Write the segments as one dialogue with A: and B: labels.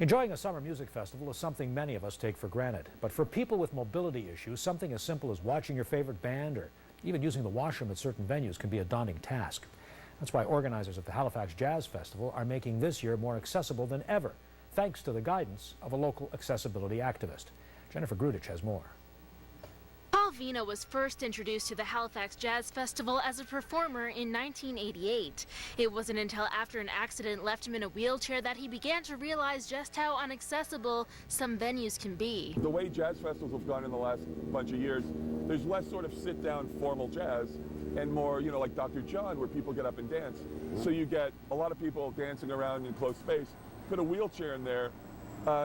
A: Enjoying a summer music festival is something many of us take for granted. But for people with mobility issues, something as simple as watching your favorite band or even using the washroom at certain venues can be a daunting task. That's why organizers of the Halifax Jazz Festival are making this year more accessible than ever, thanks to the guidance of a local accessibility activist. Jennifer Grudich has more.
B: Paul Vienneau was first introduced to the Halifax Jazz Festival as a performer in 1988. It wasn't until after an accident left him in a wheelchair that he began to realize just how inaccessible some venues can be.
C: The way jazz festivals have gone in the last bunch of years, there's less sort of sit-down formal jazz and more, like Dr. John, where people get up and dance. So you get a lot of people dancing around in close space. Put a wheelchair in there,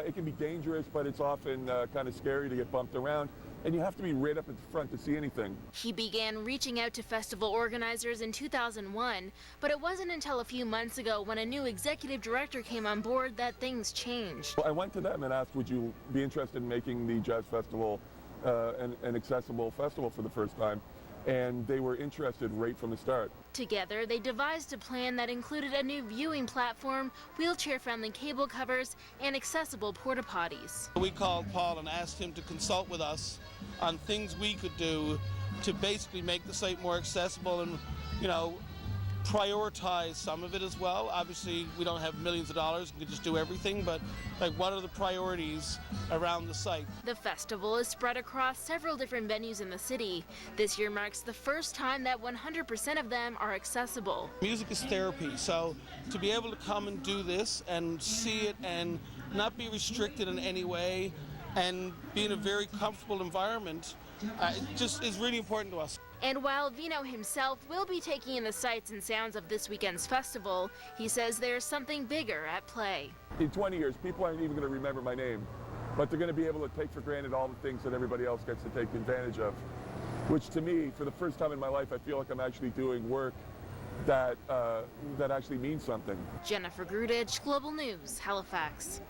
C: it can be dangerous, but it's often kind of scary to get bumped around. And you have to be right up at the front to see anything. He
B: began reaching out to festival organizers in 2001, but it wasn't until a few months ago when a new executive director came on board that things changed.
C: Well, I went to them and asked, would you be interested in making the Jazz Festival an accessible festival for the first time? And they were interested right from the start.
B: Together, they devised a plan that included a new viewing platform, wheelchair-friendly cable covers, and accessible porta-potties.
D: We called Paul and asked him to consult with us on things we could do to basically make the site more accessible and, prioritize some of it as well. Obviously, we don't have millions of dollars and could just do everything, but what are the priorities around the site?
B: The festival is spread across several different venues in the city. This year marks the first time that 100% of them are accessible.
D: Music is therapy, so to be able to come and do this and see it and not be restricted in any way and be in a very comfortable environment, it just is really important to us.
B: And while Vienneau himself will be taking in the sights and sounds of this weekend's festival, he says there's something bigger at play.
C: In 20 years, people aren't even going to remember my name, but they're going to be able to take for granted all the things that everybody else gets to take advantage of, which to me, for the first time in my life, I feel like I'm actually doing work that actually means something.
B: Jennifer Grudich, Global News, Halifax.